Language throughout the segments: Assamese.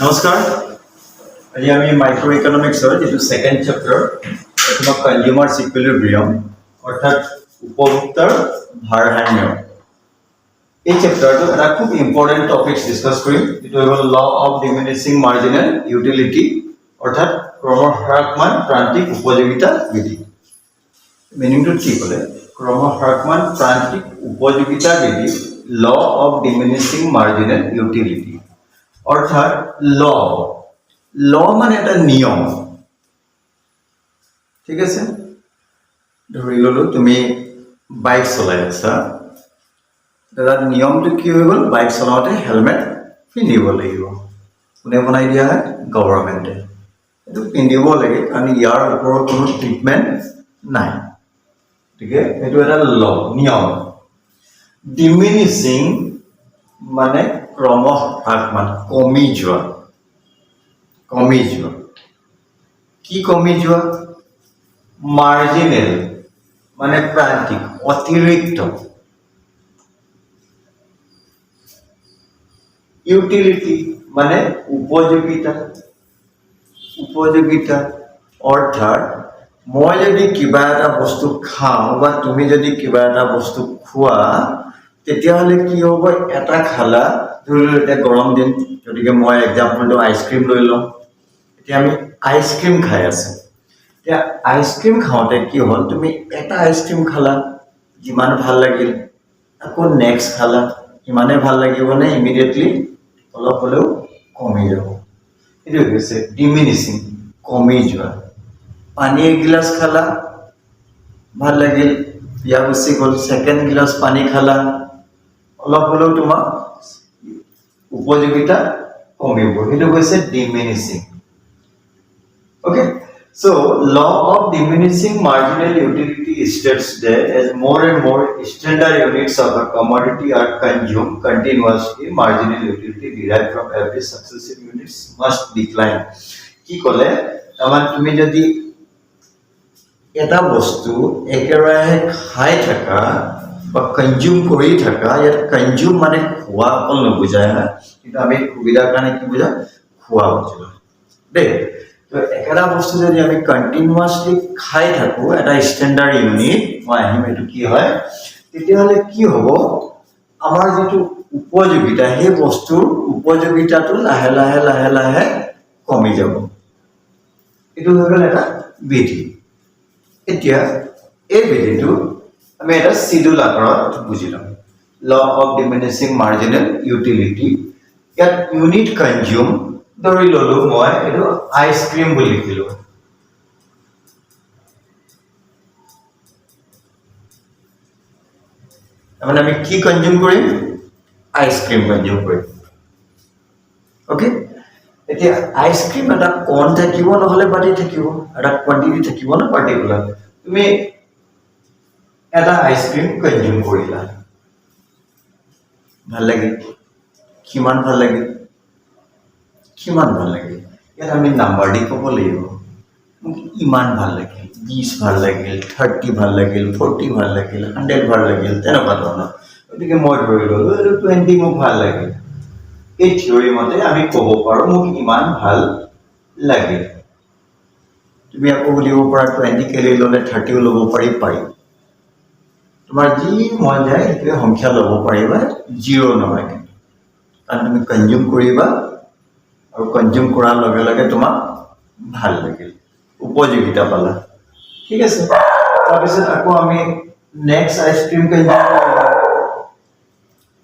নমস্কাৰ আজি আমি মাইক্ৰো ইকনমিক্সৰ যিটো সেকেন্ড চেপ্টাৰ তোমাক কনজিউমাৰ ইকুইলিব্ৰিয়াম অৰ্থাৎ উপভোক্তাৰ ভাৰসাম্য এই চেপ্টাৰটো এটা খুব ইম্পৰ্টেণ্ট টপিকস ডিসকাস কৰিম যেটো হ'ল ল অফ ডিমিনিশিং মাৰ্জিনেল ইউটিলিটি অৰ্থাৎ ক্ৰমহ্ৰাসমান প্ৰান্তিক উপযোগিতা বিধি মিনিংটো কি ক'লে ক্ৰমহ্ৰাসমান প্ৰান্তিক উপযোগিতা বিধি ল অফ ডিমিনিশিং মাৰ্জিনেল ইউটিলিটি অৰ্থাৎ ল মানে একটা নিয়ম ঠিক আছে ধৰি ললো তুমি বাইক চলাই আছা দাদা নিয়মটো কি হৈ গ'ল বাইক চলাওঁতে হেলমেট পিন্ধিব লাগিব কোনে বনাই দিয়া হয় গভৰ্ণমেণ্টে এইটো পিন্ধিব লাগে কাৰণ ইয়াৰ ওপৰত কোনো ট্ৰিটমেণ্ট নাই ঠিক আছে এইটো এটা ল নিয়ম ডিমিনিশিং মানে ক্ৰমহ্ৰাসমান কমি যোৱা কি কমি যোৱা মাৰ্জিনেল মানে প্ৰান্তিক অতিৰিক্ত ইউটিলিটি মানে উপযোগিতা অৰ্থাৎ মই যদি কিবা এটা বস্তু খাওঁ বা তুমি যদি কিবা এটা বস্তু খোৱা তেতিয়াহ'লে কি হ'ব এটা খালা ধৰি লও এতিয়া গৰম দিন গতিকে মই এক্সাম্পলটো আইচক্ৰীম লৈ লওঁ এতিয়া আমি আইচক্ৰীম খাই আছোঁ এতিয়া আইচক্ৰীম খাওঁতে কি হ'ল তুমি এটা আইচক্ৰীম খালা যিমান ভাল লাগিল আকৌ নেক্সট খালা ইমানে ভাল লাগিবনে ইমিডিয়েটলি অলপ হ'লেও কমি যাব এইটো হৈছে ডিমিনিশিং কমি যোৱা পানী এগিলাচ খালা ভাল লাগিল বিয়া গুচি গ'ল ছেকেণ্ড গিলাচ পানী খালা অলপ হ'লেও তোমাৰ উপযোগিতা কমিব সেইটো হৈছে diminishing okay so law of diminishing marginal utility states that as more and more standard units of a commodity are consumed continuously marginal utility derived from every successive units must decline কি ক'লে আমাৰ তুমি যদি এটা বস্তু একেৰাহে খাই থাকা বা কনজিউম কৰি থাকা ইয়াত কনজিউম মানে খোৱা অকল নুবুজায় কিন্তু আমি সুবিধাৰ কাৰণে কি বুজা খোৱা বুজা দেই তো একেটা বস্তু যদি আমি কন্টিনিউয়াসলি খাই থাকো এটা স্ট্যান্ডার্ড ইউনিট মই আহিম এটো কি হয় তেতিয়াহলে কি হ'ব আমাৰ যেটো উপযোগিতা হে বস্তুৰ উপযোগিতাটো লাহে লাহে কমি যাব এটো হ'ল এটা বিধি এতিয়া এই বিধিটো আমি এটা শিডিউল আকাৰত বুজিলাম law of diminishing marginal utility ইয়াত ইউনিট কনজিউম ধৰি ললো মই এটো আইসক্ৰিম বুলি লিখিলো মানে আমি কি কনজিউম কৰিম আইসক্ৰিম কনজিউম কৰিম ওকে এতিয়া আইসক্রিম এটা কোন থাকিব নহলে বাটি থাকিব এটা কোয়ান্টিটি থাকিব না পার্টিকুলার তুমি এটা আইসক্রিম কনজিউম কৰিলা ভাল লাগে কিমান ভাল লাগে ইয়াত আমি নাম্বাৰ দি ক'ব লাগিব মোক ইমান ভাল লাগিল 20 ভাল লাগিল 30 ভাল লাগিল 40 ভাল লাগিল 100 ভাল লাগিল তেনেকুৱা ধৰণৰ গতিকে মই ধৰি ললো 20 মোক ভাল লাগিল এই থিওৰি মতে আমি ক'ব পাৰো মোক ইমান ভাল লাগে তুমি আকৌ বুলিব পাৰা 20 কেলে ললে 30 ল'ব পাৰি তোমাৰ যি মন যায় এই সংখ্যা ল'ব পাৰিবা জিৰো নহয় কাৰণ তুমি কনজিউম কৰিবা আৰু কনজিউম কৰাৰ লগে লগে তোমাক ভাল লাগিল উপযোগিতা পালা ঠিক আছে তাৰপিছত আকৌ আমি নেক্সট আইসক্ৰিম কনজিউম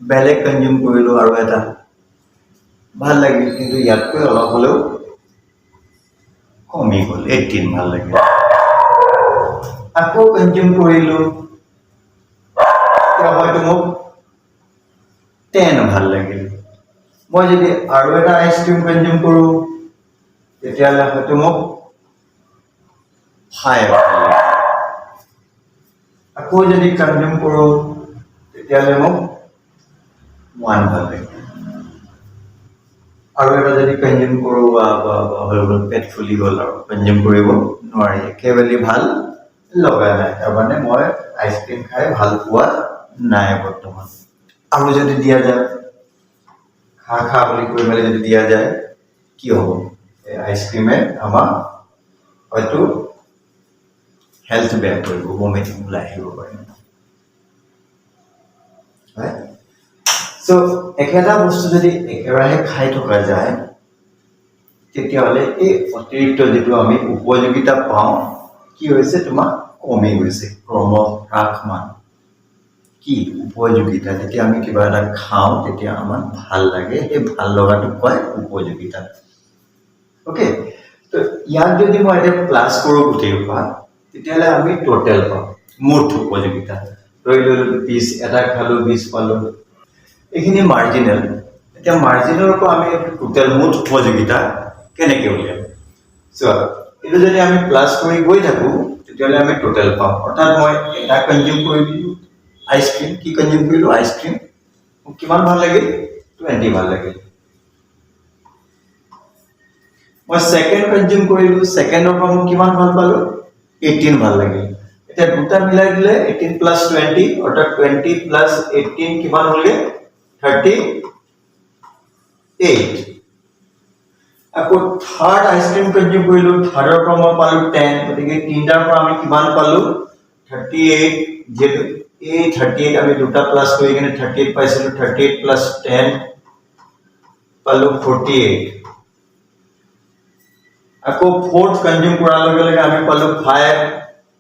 বেলেগ কনজিউম কৰিলো আৰু এটা ভাল লাগিল কিন্তু ইয়াতকৈ অলপ হ'লেও কমি গ'ল 18 ভাল লাগিল আকৌ কনজিউম কৰিলো এতিয়া হয়তো মোক 10 ভাল লাগিল মই যদি আৰু এটা আইসক্ৰিম কনজিউম কৰো তেতিয়ালে হয়তো মোক 5 আকৌ যদি কনজিউম কৰো তেতিয়ালে মোক 1 ভাল লাগে আৰু এটা যদি কনজিউম কৰো বা পেট ফুলি গ'ল আৰু কনজিউম কৰিব নোৱাৰি একেবাৰে ভাল লগা নাই তাৰমানে মই আইসক্ৰিম খাই ভাল পোৱা নাই বৰ্তমান আৰু যদি দিয়া যায় খা বুলি কৈ মেলি যদি দিয়া যায় কি হ'ব আইসক্রিমে আমাৰ হয়তো হেলথ বেয়া কৰিব ভমিটিং ওলাই আহিব পাৰে right so একেটা বস্তু যদি একেৰাহে খাই থকা যায় তেতিয়াহ'লে এই অতিৰিক্ত যেটো আমি উপযোগিতা পাওঁ কি হৈছে তোমাৰ কমি গৈছে ক্ৰমহ্ৰাসমান কি উপযোগিতা যেতিয়া আমি কিবা এটা খাওঁ তেতিয়া আমাৰ ভাল লাগে এই ভাল লগাটো কয় উপযোগিতা ওকে তো ইয়াত যদি মই এটা প্লাস কৰো গোটেইপা তেতিয়ালে আমি টোটাল পাম মুঠ উপযোগিতা ধৰি ললো 20 এটা খালো 20 পালো এইখিনি মাৰ্জিনাল এতিয়া মাৰ্জিনৰ পৰা আমি টোটাল মুঠ উপযোগিতা কেনেকৈ উলিয়াম সো এটো যদি আমি প্লাস কৰি গৈ থাকো তেতিয়ালে আমি টোটাল পাম অৰ্থাৎ মই এটা কনজিউম কৰিলো আইসক্ৰিম কি কনজিউম কৰিলো আইসক্ৰিম কিমান ভাল লাগিল 20 ভাল লাগিল মই সেকেন্ড কনজিউম কৰিলো সেকেন্ডৰ পৰা মই কিমান ভাল পালো 18 ভাল লাগিল এটা দুটা মিলাই দিলে 18 + 20 অৰ্থাৎ 20 + 18 কিমান হলগে 38 আকৌ থাৰ্ড আইসক্ৰিম কনজিউম কৰিলো থাৰ্ডৰ পৰা মই পালো 10 গতিকে তিনটাৰ পৰা আমি কিমান পালো 38 যেটো এই 38 আমি দুটা প্লাস কৰি কিনে 38 পাইছিলো 38 + 10 পালো 48 আকৌ फोर्थ कंज्यूम কৰাৰ লগে লগে আমি পালো 5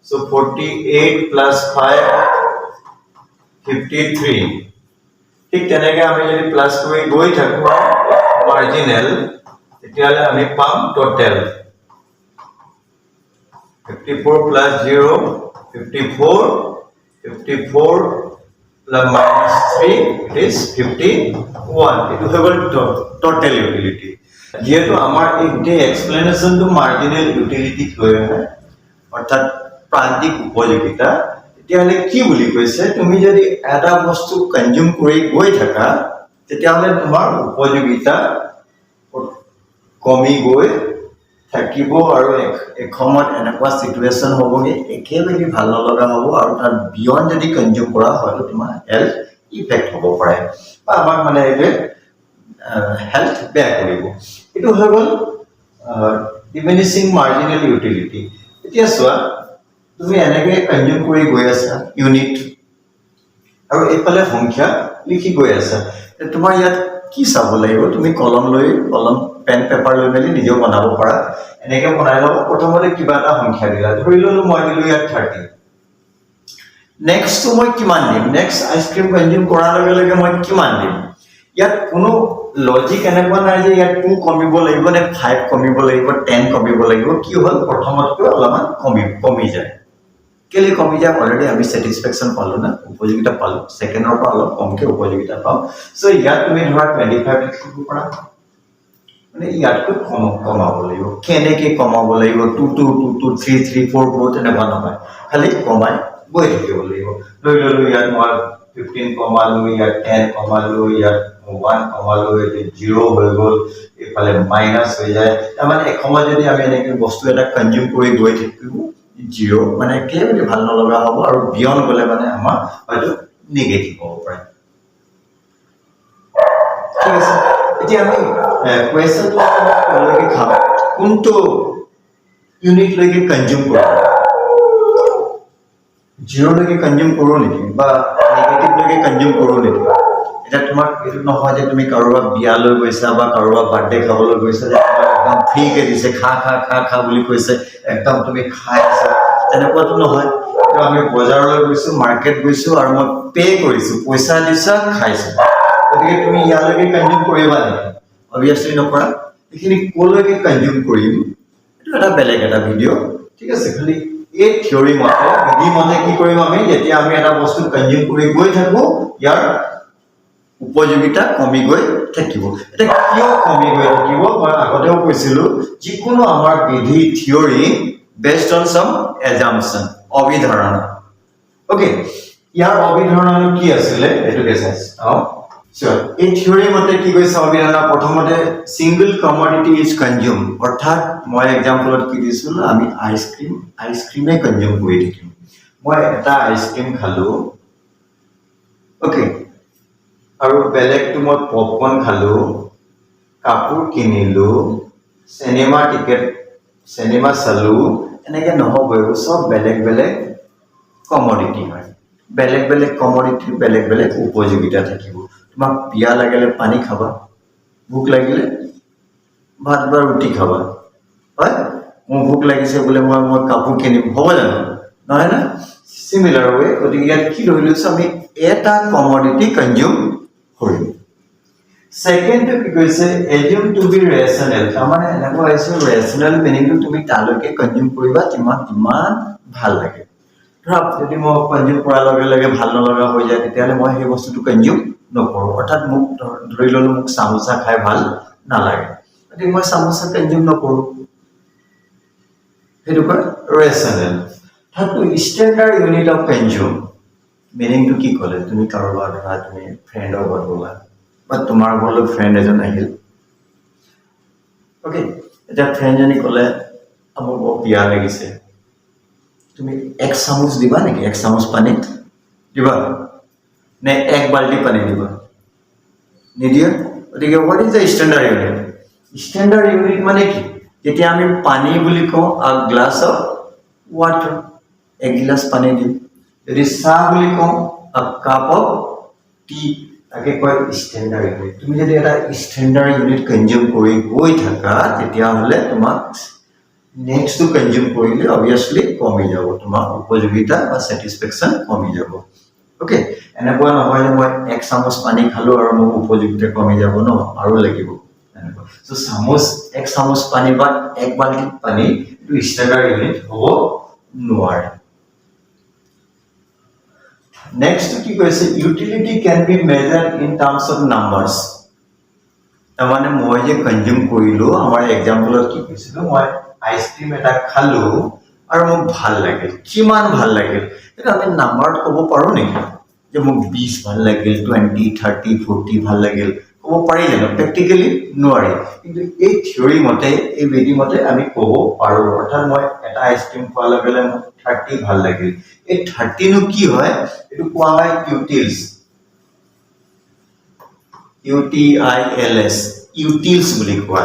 সো 48 + 5 53 ঠিক তেনেকৈ আমি যদি প্লাস কৰি গৈ থাকো মাৰ্জিনাল তেতিয়ালে আমি পাম টোটাল 54 + 0 54 54 + -3 it is 51 itu হ'ল টোটাল ইউটিলিটি যেহেতু আমাৰ এই গোটেই এক্সপ্লেনেশনটো মাৰ্জিনাল ইউটিলিটি লৈ আহে অৰ্থাৎ প্ৰান্তিক উপযোগিতা তেতিয়াহ'লে কি বুলি কৈছে তুমি যদি এটা বস্তু কনজিউম কৰি গৈ থাকা তেতিয়াহ'লে তোমাৰ উপযোগিতা কমি গৈ থাকিব আৰু এক সময়ত এনেকুৱা সিচুৱেচন হ'বগে একেবাৰে ভাল নলগা হ'ব আৰু তাৰ বিয়ন্ড যদি কনজিউম কৰা হয় তোমাৰ হেলথ ইফেক্ট হ'ব পাৰে বা আমাক মানে এইটো health বেয়া কৰিব এটো হৈ গল ডিমিনিশিং মাৰ্জিনাল ইউটিলিটি এতিয়া সোৱা তুমি এনেকৈ কনজিউম কৰি গৈ আছা ইউনিট আৰু এইফালে সংখ্যা লিখি গৈ আছা তোমাৰ ইয়াত কি চাব লাগিব তুমি কলম পেন পেপাৰ লৈ মেলি নিজেও বনাব পাৰা এনেকৈ বনাই লও প্ৰথমতে কিবা এটা সংখ্যা দিলা ধৰি ললো মই দিলো ইয়াত 30 নেক্সট মই কিমান দিম নেক্সট আইসক্রিম কনজিউম কৰাৰ লগে লগে মই কিমান দিম ইয়াত কোনো লজিক এনেকুৱা নাই যে ইয়াত 2 কমিব লাগিব নে 5 কমিব লাগিব 10 কমিব লাগিব কি হল প্ৰথমতকৈ অলপমান কমি যায় কেলে কমি যায় অলৰেডি আমি স্যাটিসফ্যাকশন পালো না উপযোগিতা পালো সেকেন্ডৰ পৰা অলপ কমকে উপযোগিতা পাও সো ইয়াত তুমি ধৰা 25 লিখিব পাৰা মানে ইয়াতকৈ কমাব লাগিব কেনেকৈ কমাব লাগিব 2 2 2 2 3 3 4 4 তেনেকুৱা নহয় খালি কমাই গৈ থাকিব লাগিব লৈ ললো ইয়াত মই 15 কমালো ইয়াত 10 কমালো ইয়াত 1 কমালো এটা 0 হৈ গল এফালে মাইনাস হৈ যায় মানে এক সময় যদি আমি এনেকৈ বস্তু এটা কনজিউম কৰি গৈ থাকিব 0 মানে কেৱল ভাল নলগা হ'ব আৰু বিয়ন্ড গলে মানে আমাৰ হয়তো নেগেটিভ হ'ব পাৰে ঠিক আছে এতিয়া আমি কোৱেশ্চনটো অলৰেডি খাম কোনটো ইউনিট লৈকে কনজিউম কৰা 0 লৈকে কনজিউম কৰো নেকি বা নেগেটিভ লৈকে কনজিউম কৰো নেকি এটা তোমাক এটো নহয় যে তুমি কাৰোবাৰ বিয়া লৈ গৈছা বা কাৰোবাৰ বাৰ্থডে খাবলৈ গৈছা যে একদম ফ্ৰীকে দিছে খা বুলি কৈছে একদম তুমি খাইছা তেনেকুৱাটো নহয় তো আমি বজাৰলৈ গৈছো মাৰ্কেট গৈছো আৰু মই পে কৰিছো পইচা দিছা খাইছো গতিকে তুমি ইয়ালৈকে কনজিউম কৰিবা নেকি অবভিয়াসলি নকৰা এখিনি কোলৈকে কনজিউম কৰিম এটো এটা বেলেগ এটা ভিডিও ঠিক আছে খালি এই থিওৰি মতে বিধি মতে কি কৰিম আমি যেতিয়া আমি এটা বস্তু কনজিউম কৰি গৈ থাকো ইয়াৰ উপযোগিতা কমি গৈ থাকিব এটা কিয় কমি গৈ থাকিব মই আগতেও কৈছিলো যিকোনো আমাৰ বিধি theory based on some assumption অবিধাৰণা ওকে ইয়াৰ অবিধাৰণাটো কি আছিল এটো কেছাস সো এই থিওৰি মতে কি কৈছে অবিধাৰণা প্ৰথমতে সিঙ্গল কমোডিটি ইজ কনজিউম অৰ্থাৎ মই এক্সাম্পলত কি দিছিলো আমি আইসক্ৰিমে কনজিউম কৰি থাকিম মই এটা আইসক্ৰিম খালো ওকে আৰু বেলেগটো মই পপকৰ্ন খালো কাপোৰ কিনিলো সিনেমা টিকেট সিনেমা চালো এনেকে নহব এইবোৰ সব বেলেগ বেলেগ কমোডিটি হয় বেলেগ বেলেগ কমোডিটি বেলেগ বেলেগ উপযোগিতা থাকিব তোমাক পিয়া লাগিলে পানী খাবা ভোক লাগিলে ভাত বা ৰুটি খাবা হয় মোৰ ভোক লাগিছে বলে মই কাপোৰ কিনিম হ'ব জানো নহয় না সিমিলাৰ ওয়ে গতিকে ইয়াত কি ধৰি লৈছো আমি এটা কমোডিটি কনজিউম কৰিম সেকেন্ড কি কৈছে এজিউম টু বি ৰেশনেল তাৰমানে এনেকুৱা হৈছে ৰেশনেল মিনিংটো তুমি তালৈকে কনজিউম কৰিবা কিমান ভাল লাগে ধৰা যদি মই কনজিউম কৰাৰ লগে লগে ভাল নলগা হৈ যায় তেতিয়াহ'লে মই সেই বস্তুটো কনজিউম নকৰোঁ অৰ্থাৎ মোক ধৰি ল'লো মোক চামোচা খাই ভাল নালাগে গতিকে মই চামোচা কনজিউম নকৰোঁ সেইটো কয় ৰেশনেল থাৰ্ডটো ষ্টেণ্ডাৰ্ড ইউনিট অফ কনজিউম মিনিংটো কি ক'লে তুমি কাৰোবাৰ ধৰা তুমি ফ্ৰেণ্ডৰ ঘৰত গ'লা বা তোমাৰ ঘৰলৈ ফ্ৰেণ্ড এজন আহিল অ'কে এতিয়া ফ্ৰেণ্ডজনী ক'লে মোৰ বৰ পিয়া লাগিছে তুমি এক চামুচ দিবা নেকি এক চামুচ পানী দিবা নে এক বাল্টি পানী দিবা নিদিয়া গতিকে what is the standard unit মানে কি যেতিয়া আমি পানী বুলি কওঁ আ গ্লাছ অফ ৱাটাৰ এক গিলাচ পানী দিম যদি চাহ বুলি কওঁ আ কাপ অফ টি তাকে কয় ষ্টেণ্ডাৰ্ড ইউনিট তুমি যদি এটা ষ্টেণ্ডাৰ্ড ইউনিট কনজিউম কৰি গৈ থাকা তেতিয়াহ'লে তোমাক নেক্সটটো কনজিউম কৰিলে অবভিয়াছলি কমি যাব তোমাৰ উপযোগিতা বা স্যাটিসফ্যাকশন কমি যাব ওকে এনেকুৱা নহয় যে মই এক চামুচ পানী খালো আৰু মোৰ উপযোগিতা কমি যাব ন আৰু লাগিব সো চামুচ এক চামুচ পানী বা এক বাল্টি পানী এইটো ষ্টেণ্ডাৰ্ড ইউনিট হ'ব নোৱাৰে নেক্সট কি কৈছে utility can be measured in terms of numbers তাৰমানে মই যে কনজিউম কৰিলো আমাৰ এক্সাম্পলত কি কৈছিলো মই আইসক্ৰিম এটা খালো আৰু মোক ভাল লাগিল কিমান ভাল লাগিল এটা আমি নাম্বাৰত ক'ব পাৰো নেকি যে মোক 20 ভাল লাগিল 20 30 40 ভাল লাগিল ক'ব পাৰি জানো প্ৰ্যাকটিক্যালি নোৱাৰি কিন্তু এই থিওৰি মতে এই বিধি মতে আমি ক'ব পাৰো অৰ্থাৎ মই এটা আইসক্ৰিম খোৱাৰ লগে লগে মোক 30 ভাল লাগিল এই 30 নো কি হয় এটো কোৱা হয় ইউটিলছ UTILS ইউটিলছ বুলি কোৱা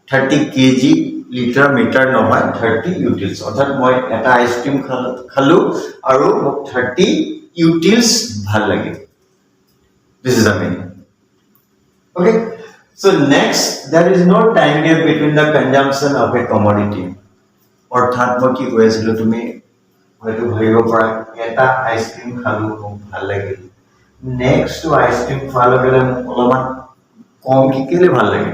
30 কেজি লিটাৰ মিটাৰ নহয় 30 ইউটিলছ অৰ্থাৎ মই এটা আইসক্ৰিম খালো আৰু মোক 30 ইউটিলছ ভাল লাগিল this is the meaning okay so next there is no time gap between the consumption of a commodity অৰ্থাৎ মই কি কৈ আছিলো তুমি হয়তো ভাবিব পাৰা এটা আইসক্ৰিম খালো মোক ভাল লাগিল নেক্সট আইসক্ৰিম খোৱাৰ লগে লগে মোক অলপমান কম কি কেলে ভাল লাগে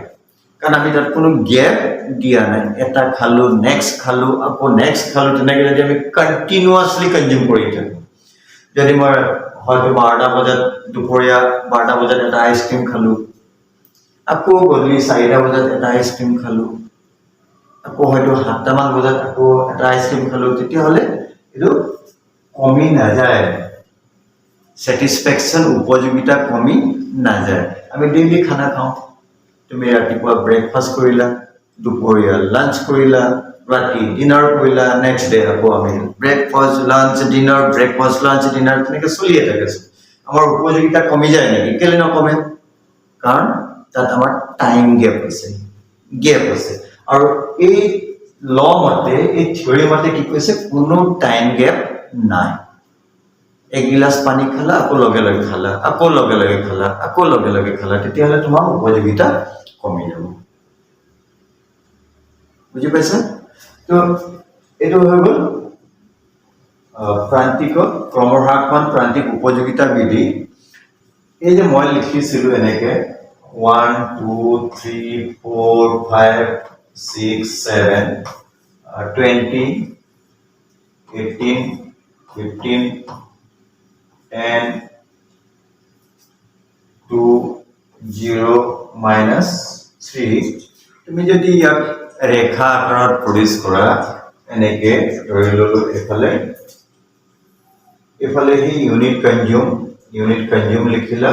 কাৰণ আমি তাত কোনো গ্যাপ দিয়া নাই এটা খালো নেক্সট খালো আকৌ নেক্সট খালো তেনেকৈ যদি আমি কন্টিনিউয়াসলি কনজিউম কৰি থাকো যদি মই হয়তো 12টা বজাত দুপৰীয়া 12টা বজাত এটা আইসক্রিম খালো আকৌ গধূলি 4টা বজাত এটা আইসক্রিম খালো আকৌ হয়তো 7টা মান বজাত আকৌ এটা আইসক্রিম খালো তেতিয়াহ'লে এটো কমি নাযায় স্যাটিসফ্যাকশন উপযোগিতা কমি নাযায় আমি ডেইলি খানা খাওঁ তুমি ৰাতিপুৱা ব্ৰেকফাষ্ট কৰিলা দুপৰীয়া লাঞ্চ কৰিলা ৰাতি ডিনাৰ কৰিলা নেক্সট ডে আকৌ আমি ব্ৰেকফাষ্ট লাঞ্চ ডিনাৰ তেনেকৈ চলিয়ে থাকে আমাৰ উপযোগিতা কমি যায় নেকি কেলে নকমে কাৰণ তাত আমাৰ টাইম গেপ আছে আৰু এই ল মতে এই থিওৰি মতে কি কৈছে কোনো টাইম গেপ নাই এক গিলাস পানী খালা আকৌ লগে লগে খালা আকৌ লগে লগে খালা আকৌ লগে লগে খালা তেতিয়াহ'লে তোমাৰ উপযোগিতা কমি যাব বুজি পাইছা তো এটো হৈ গ'ল প্ৰান্তিক ক্ৰমহ্ৰাসমান প্ৰান্তিক উপযোগিতা বিধি এই যে মই লিখিছিলো এনেকে 1 2 3 4 5 6 7 20 18 15 10 2 0 minus 3 তুমি যদি ইয়াক ৰেখা আকাৰত প্ৰডিউস কৰা এনেকে ধৰি ললো এফালে হি ইউনিট কনজিউম লিখিলা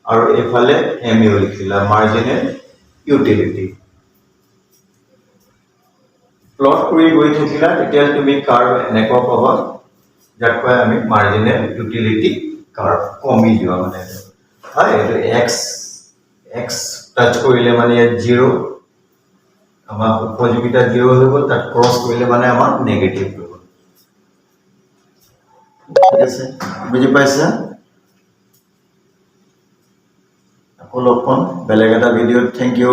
আৰু এফালে এমইউ লিখিলা মাৰ্জিনেল ইউটিলিটি প্লট কৰি গৈ থাকিলা তেতিয়া তুমি কাৰ্ভ এনেকুৱা পাবা যাক কয় আমি মাৰ্জিনেল ইউটিলিটি কাৰ্ভ কমি যোৱা মানে হয় এটো x x টাচ কৰিলে মানে ইয়াত 0 আমাৰ উপযোগিতা 0 হৈ গ'ল তাত ক্ৰস কৰিলে মানে আমাৰ নেগেটিভ হৈ গ'ল ঠিক আছে বুজি পাইছা আকৌ লগ পাম বেলেগ এটা ভিডিঅ'ত থ্যাংক ইউ